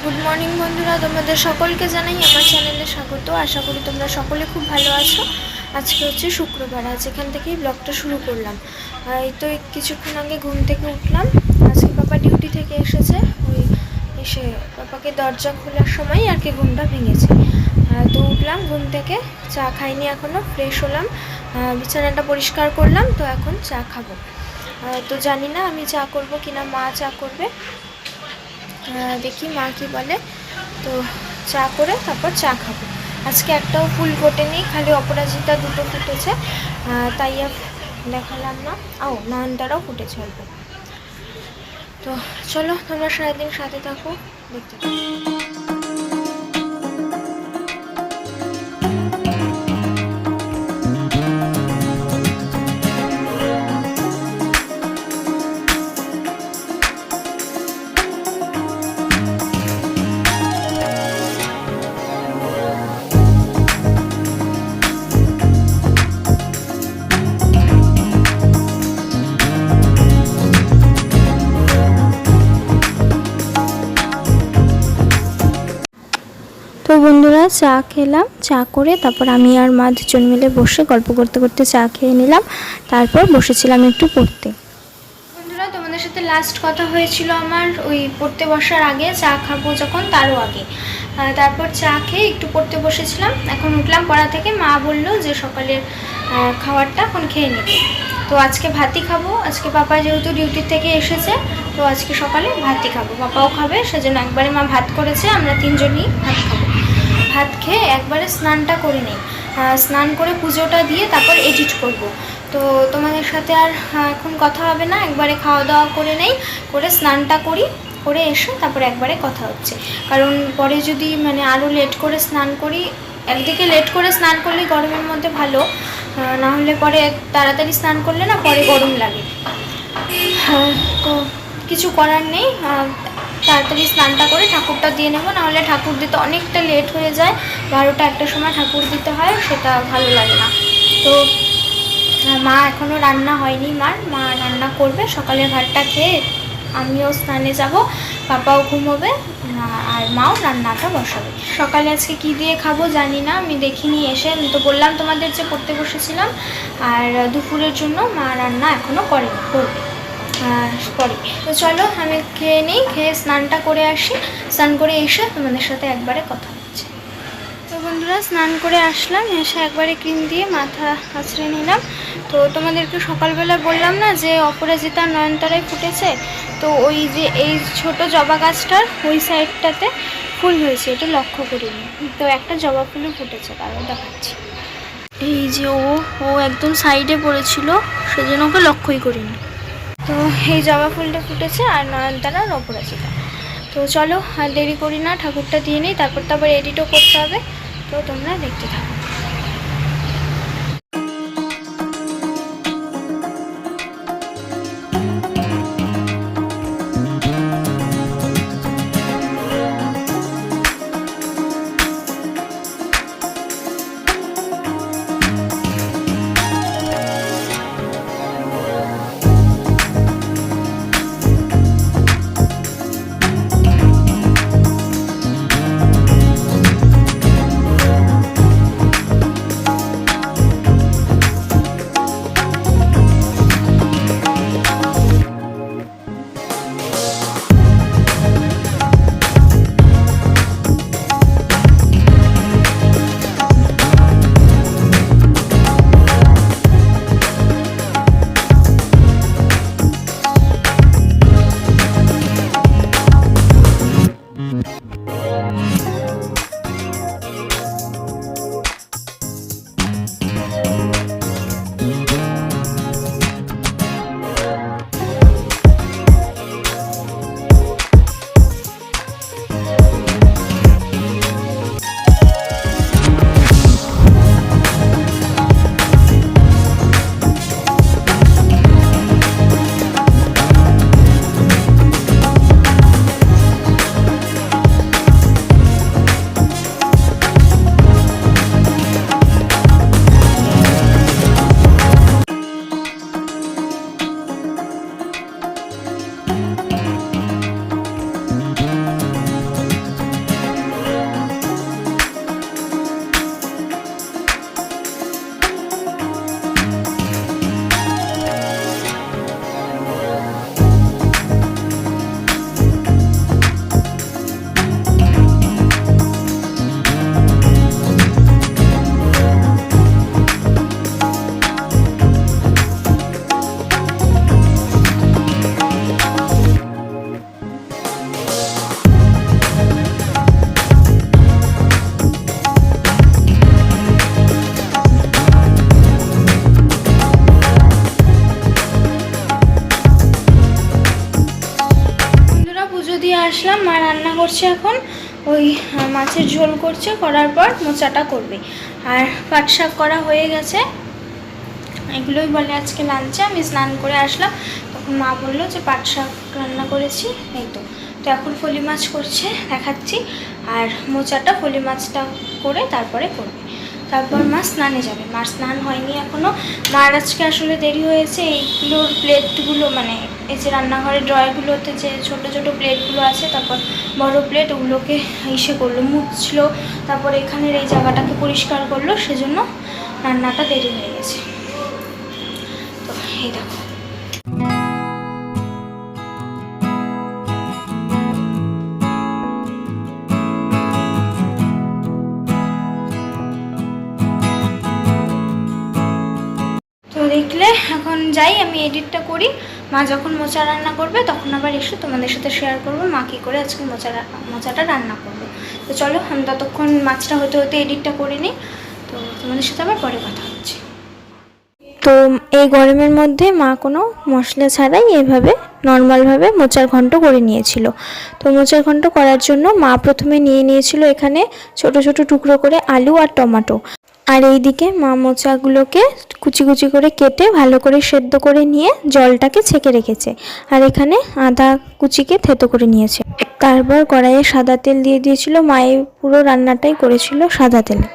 Good morning বন্ধুরা, তোমাদের সকলকে জানাই আমার চ্যানেলে স্বাগত। আশা করি তোমরা সকলে খুব ভালো আছো। আজকে হচ্ছে শুক্রবার, আজ এখান থেকেই ব্লগটা শুরু করলাম। এই তো কিছুক্ষণ আগে ঘুম থেকে উঠলাম। আজকে পাপা ডিউটি থেকে এসেছে, এসে পাপাকে দরজা খোলার সময় আর কি ঘুমটা ভেঙেছে। তো উঠলাম ঘুম থেকে, চা খাইনি এখনও, ফ্রেশ হলাম, বিছানাটা পরিষ্কার করলাম, তো এখন চা খাবো। তো জানি না আমি চা করবো কিনা, মা চা করবে, দেখি মা কি বলে। তো চা করে তারপর চা খাবো। আজকে একটাও ফুল ফোটেনি, খালি অপরাজিতা দুটো ফুটেছে, তাই আর দেখালাম না। নয়নতারাও ফুটেছে অল্প। তো চলো তোমরা সারাদিন সাথে থাকো, দেখতে থাকো। তো বন্ধুরা চা খেলাম, চা করে তারপর আমি আর মা দুজন মিলে বসে গল্প করতে করতে চা খেয়ে নিলাম। তারপর বসেছিলাম একটু পড়তে। বন্ধুরা তোমাদের সাথে লাস্ট কথা হয়েছিল আমার ওই পড়তে বসার আগে, চা খাবো যখন তারও আগে। তারপর চা খেয়ে একটু পড়তে বসেছিলাম। এখন উঠলাম পড়া থেকে, মা বললো যে সকালের খাবারটা এখন খেয়ে নেবে। তো আজকে ভাতই খাবো। আজকে পাপা যেহেতু ডিউটির থেকে এসেছে, তো আজকে সকালে ভাতই খাবো, পাপাও খাবে, সেজন্য একবারে মা ভাত করেছে, আমরা তিনজনই ভাত খাবো। ভাত খেয়ে একবারে স্নানটা করে নিই, স্নান করে পুজোটা দিয়ে তারপর এডিট করব। তো তোমাদের সাথে আর এখন কথা হবে না, একবারে খাওয়া দাওয়া করে নেই, করে স্নানটা করি, করে এসে তারপরে একবারে কথা হচ্ছে। কারণ পরে যদি আরও লেট করে স্নান করি, একদিকে লেট করে স্নান করলে গরমের মধ্যে ভালো, না হলে পরে তাড়াতাড়ি স্নান করলে না পরে গরম লাগে। তো কিছু করার নেই, তাড়াতাড়ি স্নানটা করে ঠাকুরটা দিয়ে নেবো, নাহলে ঠাকুর দিতে অনেকটা লেট হয়ে যায়, 12টা 1টার সময় ঠাকুর দিতে হয়, সেটা ভালো লাগে না। তো মা এখনও রান্না হয়নি, মা রান্না করবে। সকালের ভাতটা খেয়ে আমিও স্নানে যাব, পাপাও ঘুমোবে, আর মাও রান্নাটা বসাবে। সকালে আজকে কি দিয়ে খাবো জানি না, আমি দেখিনি এসে। আমি তো বললাম তোমাদের যে পড়তে বসেছিলাম। আর দুপুরের জন্য মা রান্না এখনও করেনি, করবে পরে। তো চলো আমি খেয়ে নিই, খেয়ে স্নানটা করে আসি, স্নান করে এসে তোমাদের সাথে একবারে কথা হচ্ছে। তো বন্ধুরা স্নান করে আসলাম, এসে একবারে ক্রিম দিয়ে মাথা আছড়ে নিলাম। তো তোমাদেরকে সকালবেলা বললাম না যে অপরাজিতা নয়নতারায় ফুটেছে, তো ওই যে এই ছোট জবা গাছটার ওই সাইডটাতে ফুল হয়েছে, এটা লক্ষ্য করিনি। তো একটা জবা ফুলও ফুটেছে, কারণ দেখাচ্ছি। এই যে ও একদম সাইডে পড়েছিল, সেজন্য ওকে লক্ষ্যই করিনি। তো এই জবা ফুলটা ফুটেছে, আর নয়নতারা আর অপরাজিতা। তো চলো আর দেরি করি না, ঠাকুরটা দিয়ে নিই, তারপর তো আবার এডিটও করতে হবে। তো তোমরা দেখতে থাকো। করছে এখন, ওই মাছের ঝোল করছে, করার পর মোচাটা করবে। আর পাট শাক করা হয়ে গেছে। এগুলোই বলে আজকে লাঞ্চে। আমি স্নান করে আসলাম, তখন মা বললো যে পাট শাক রান্না করেছি, এই তো। তো এখন ফলি মাছ করছে, দেখাচ্ছি। আর মোচাটা ফলি মাছটা করে তারপরে করবে। তারপর মা স্নানে যাবে। মার স্নান হয়নি এখনও। মার আজকে আসলে দেরি হয়েছে। এইগুলোর প্লেটগুলো, মানে এই যে রান্নাঘরের ড্রয়ারগুলোতে যে ছোটো ছোটো প্লেটগুলো আছে, তারপর বড় প্লেট, ওগুলোকে ইসে করলো, মুছলো, তারপর এখানের এই জায়গাটাকে পরিষ্কার করলো, সেজন্য রান্নাটা দেরি হয়ে গেছে। তো এই দেখো, দেখলে এখন যাই, আমি এডিটটা করি। মা যখন মোচা রান্না করবে তখন আবার এসে তোমাদের সাথে শেয়ার করবো মা কী করে আজকে মোচাটা রান্না করবে। তো চলো, আমি ততক্ষণ মাছটা হতে হতে এডিটটা করে নিই। তো তোমাদের সাথে আবার পরে কথা হচ্ছে। তো এই গরমের মধ্যে মা কোনো মশলা ছাড়াই এইভাবে নর্মালভাবে মোচার ঘন্ট করে নিয়েছিল। তো মোচার ঘন্ট করার জন্য মা প্রথমে নিয়েছিল এখানে ছোট ছোট টুকরো করে আলু আর টমেটো। আর এইদিকে মা মোচাগুলোকে কুচি কুচি করে কেটে ভালো করে সেদ্ধ করে নিয়ে জলটাকে ছেঁকে রেখেছে। আর এখানে আদা কুচিকে থেতো করে নিয়েছে। তারপর কড়াইয়ে সাদা তেল দিয়ে দিয়েছিল। মায়ের পুরো রান্নাটাই করেছিল সাদা তেলে।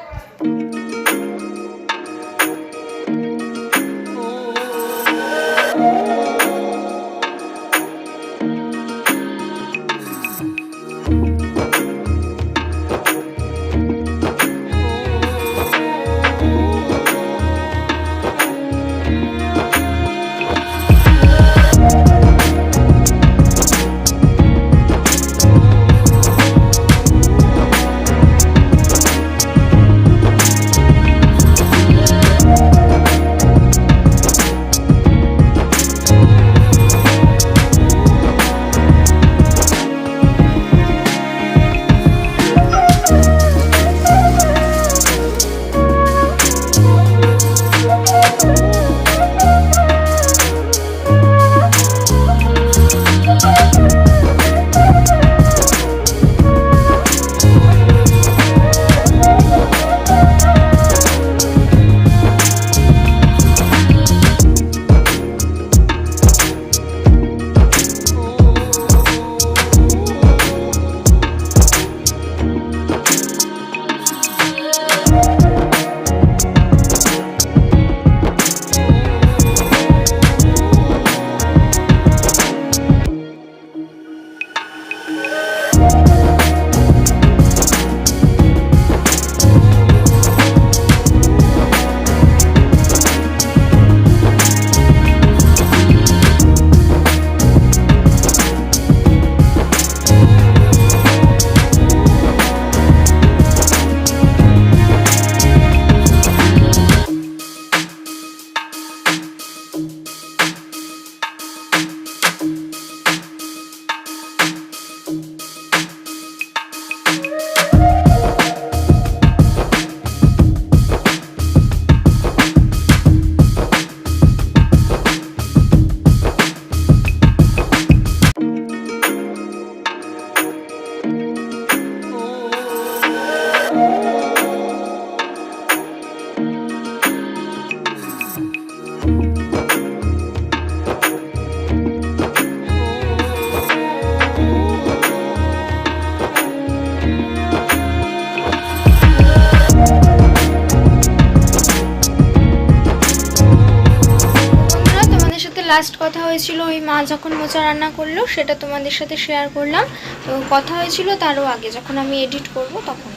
লাস্ট কথা হয়েছিল ওই মা যখন মোচা রান্না করলো, সেটা তোমাদের সাথে শেয়ার করলাম। তো কথা হয়েছিল তারও আগে, যখন আমি এডিট করব তখন।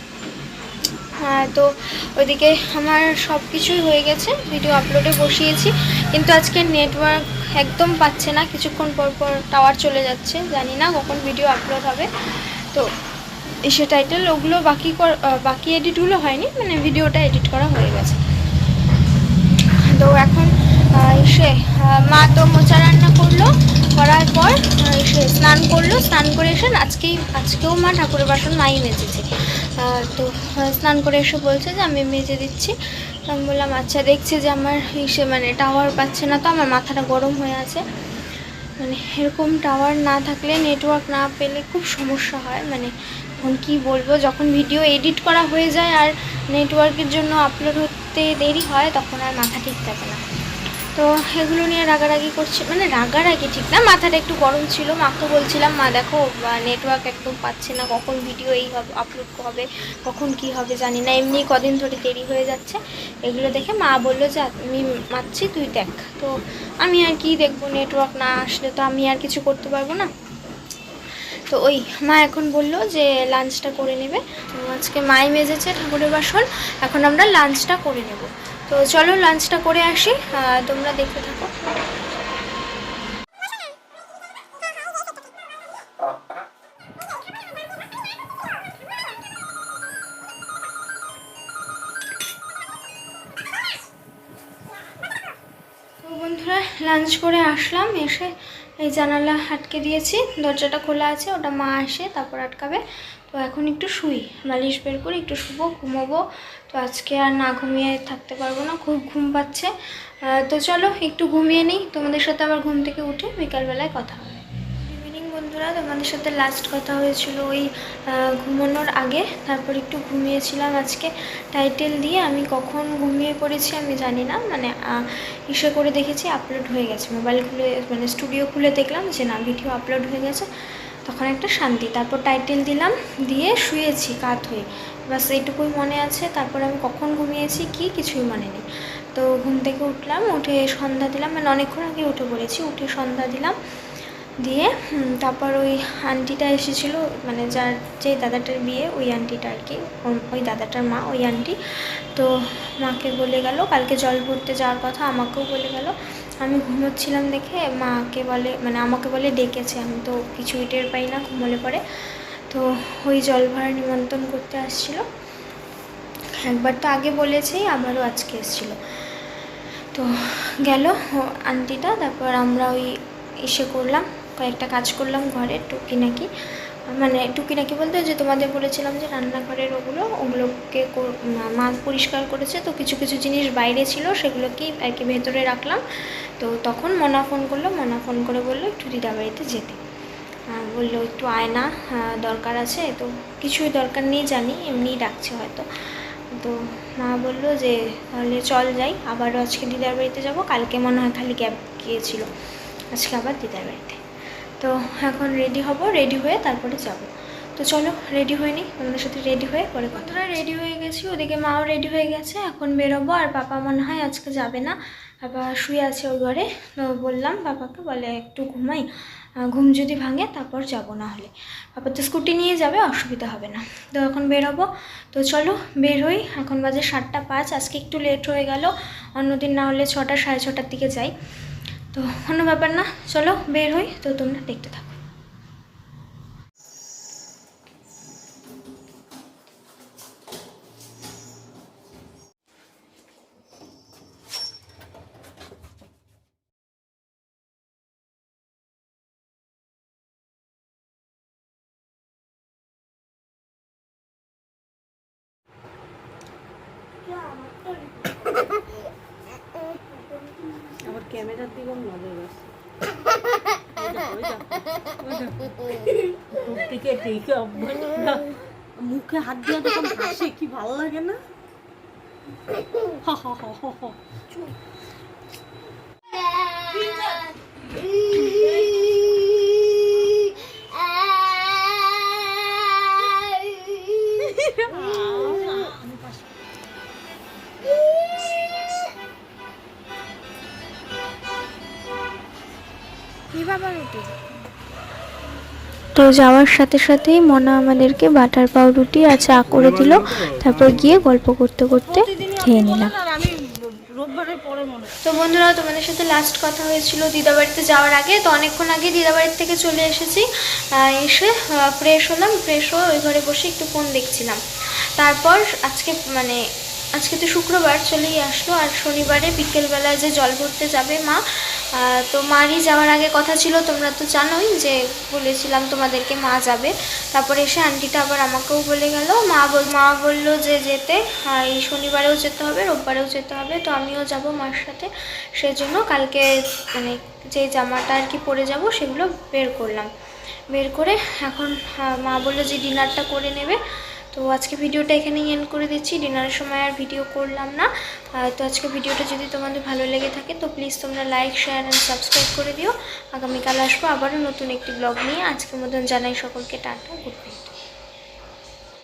হ্যাঁ, তো ওইদিকে আমার সব কিছুই হয়ে গেছে, ভিডিও আপলোডে বসিয়েছি, কিন্তু আজকে নেটওয়ার্ক একদম পাচ্ছে না। কিছুক্ষণ পর পর টাওয়ার চলে যাচ্ছে, জানি না কখন ভিডিও আপলোড হবে। তো এসে টাইটেল ওগুলো বাকি এডিটগুলো হয়নি, মানে ভিডিওটা এডিট করা হয়ে গেছে। তো এখন এসে মা তো মোচা রান্না করলো, করার পর এসে স্নান করলো, স্নান করে এসে আজকেও মা ঠাকুরের বাসন মাই মেজেছে। তো স্নান করে এসে বলছে যে আমি মেজে দিচ্ছি। আমি বললাম আচ্ছা। দেখছি যে আমার মানে টাওয়ার পাচ্ছে না, তো আমার মাথাটা গরম হয়ে আছে। মানে এরকম টাওয়ার না থাকলে, নেটওয়ার্ক না পেলে খুব সমস্যা হয়। মানে এখন কী বলবো, যখন ভিডিও এডিট করা হয়ে যায় আর নেটওয়ার্কের জন্য আপলোড হতে দেরি হয়, তখন আর মাথা ঠিক থাকে না। তো এগুলো নিয়ে রাগারাগি করছি, মানে রাগারাগি ঠিক না, মাথাটা একটু গরম ছিল। মাকে বলছিলাম, মা দেখো নেটওয়ার্ক একদম পাচ্ছে না, কখন ভিডিও এই হবে আপলোড হবে, কখন কি হবে জানি না, এমনি কদিন ধরে দেরি হয়ে যাচ্ছে। এগুলো দেখে মা বললো যে আমি মারছি, তুই দেখ। তো আমি আর কি দেখবো, নেটওয়ার্ক না আসলে তো আমি আর কিছু করতে পারবো না। তো ওই মা এখন বললো যে লাঞ্চটা করে নেবে। তো আজকে মাই মেজেছে ঠাকুরের বাসন, এখন আমরা লাঞ্চটা করে নেব। তো চলো লাঞ্চটা করে আসি, তোমরা দেখতে থাকো। তো বন্ধুরা লাঞ্চ করে আসলাম, এসে এই জানালা আটকে দিয়েছি, দরজাটা খোলা আছে, ওটা মা আসে তারপর আটকাবে। তো এখন একটু শুই, বালিশ বের করে একটু শুবো, ঘুমোবো। তো আজকে আর না ঘুমিয়ে থাকতে পারবো না, খুব ঘুম পাচ্ছে। তো চলো একটু ঘুমিয়ে নিই, তোমাদের সাথে আবার ঘুম থেকে উঠে বিকালবেলায় কথা হবে। ইভিনিং বন্ধুরা, তোমাদের সাথে লাস্ট কথা হয়েছিল ওই ঘুমানোর আগে, তারপর একটু ঘুমিয়েছিলাম। আজকে টাইটেল দিয়ে আমি কখন ঘুমিয়ে পড়েছি আমি জানি না, মানে ইসে করে দেখেছি আপলোড হয়ে গেছে, মোবাইল খুলে মানে স্টুডিও খুলে দেখলাম যে না ভিডিও আপলোড হয়ে গেছে, তখন একটা শান্তি। তারপর টাইটেল দিলাম, দিয়ে শুয়েছি কাত হয়ে, বাস এইটুকুই মনে আছে। তারপর আমি কখন ঘুমিয়েছি কিছুই মনে নেই। তো ঘুম থেকে উঠলাম, উঠে সন্ধ্যা দিলাম, মানে অনেকক্ষণ আগে উঠে পড়েছি, উঠে সন্ধ্যা দিলাম, দিয়ে তারপর ওই আন্টিটা এসেছিলো, মানে যে দাদাটার বিয়ে, ওই আন্টিটা আর কি, ওই দাদাটার মা, ওই আন্টি। তো মাকে বলে গেল কালকে জল ভরতে যাওয়ার কথা, আমাকেও বলে গেল। আমি ঘুমোচ্ছিলাম দেখে মাকে বলে, মানে আমাকে বলে ডেকেছে, আমি তো কিছুই টের পাই না ঘুমোলে পরে। তো ওই জল ভরা নিমন্ত্রণ করতে আসছিলো, একবার তো আগে বলেছি, আবারও আজকে এসেছিলো। তো গেল আন্টিটা, তারপর আমরা ওই এসে করলাম, কয়েকটা কাজ করলাম ঘরের টুকিনাকি, মানে টুকিনাকি বলতে যে তোমাদের বলেছিলাম যে রান্নাঘরের ওগুলোকে মা পরিষ্কার করেছে। তো কিছু কিছু জিনিস বাইরে ছিল, সেগুলোকেই আর কি ভেতরে রাখলাম। তো তখন মনা ফোন করলো, মনা ফোন করে বললো একটু দিদাবাড়িতে যেতে, বললো একটু আয়না দরকার আছে। তো কিছুই দরকার নেই জানি, এমনিই ডাকছে হয়তো। তো মা বললো যে তাহলে চল যাই, আবারও আজকে দিদার বাড়িতে যাবো, কালকে মনে হয় খালি ক্যাব গিয়েছিলো, আজকে আবার দিদার বাড়িতে। তো এখন রেডি হব, রেডি হয়ে তারপরে যাব। তো চলো রেডি হয়ে নিই, আমাদের সাথে রেডি হয়ে পরে কতটা রেডি হয়ে গেছি, ওদিকে মাও রেডি হয়ে গেছে, এখন বেরোবো। আর পাপা মনে হয় আজকে যাবে না, পাপা শুয়ে আছে ওই ঘরে। তো বললাম পাপাকে, বলে একটু ঘুমাই, ঘুম যদি ভাঙে তারপর যাব, না হলে পাপা তো স্কুটি নিয়ে যাবে, অসুবিধা হবে না। তো এখন বেরোবো, তো চলো বের হই। এখন বাজে 7:05, আজকে একটু লেট হয়ে গেল, অন্যদিন না হলে 6টা 6:30 দিকে যাই। তো কোনো ব্যাপার না, চলো বের হই। তো তোমরা দেখতে থাকো। আমার ক্যামেরার দিকেও নজর আছে, মুখে হাত দিয়ে যখন হাসে কি ভালো লাগে না। তো যাওয়ার সাথে সাথেই মনা আমাদেরকে বাটার পাউরুটি আর চা করে দিল, তারপর গিয়ে গল্প করতে করতে খেয়ে নিলাম। তো বন্ধুরা, তোমাদের সাথে লাস্ট কথা হয়েছিল দিদাবাড়িতে যাওয়ার আগে। তো অনেকক্ষণ আগে দিদাবাড়ির থেকে চলে এসেছি, এসে ফ্রেশ হলাম, ফ্রেশ হয়ে ওই ঘরে বসে একটু ফোন দেখছিলাম। তারপর আজকে তো শুক্রবার চলেই আসলো, আর শনিবারে বিকেলবেলায় যে জল ভরতে যাবে মা, তো মারই যাওয়ার আগে কথা ছিল, তোমরা তো জানোই যে বলেছিলাম তোমাদেরকে মা যাবে। তারপরে এসে আন্টিটা আবার আমাকেও বলে গেল, মা বললো যে যেতে এই শনিবারেও যেতে হবে, রোববারেও যেতে হবে, তো আমিও যাব মার সাথে। সেজন্য কালকে মানে যে জামাটা আর কি পরে যাব সেগুলো বের করলাম। বের করে এখন মা বললো যে ডিনারটা করে নেবে। তো আজকে ভিডিওটা এখানেই এন্ড করে দিচ্ছি, ডিনারের সময় আর ভিডিও করলাম না। তো আজকে ভিডিওটা যদি তোমাদের ভালো লেগে থাকে তো প্লিজ তোমরা লাইক, শেয়ার অ্যান্ড সাবস্ক্রাইব করে দিও। আগামীকাল আসবো আবারও নতুন একটি ব্লগ নিয়ে। আজকের মতন জানাই সকলকে টাটা, গুড নাইট।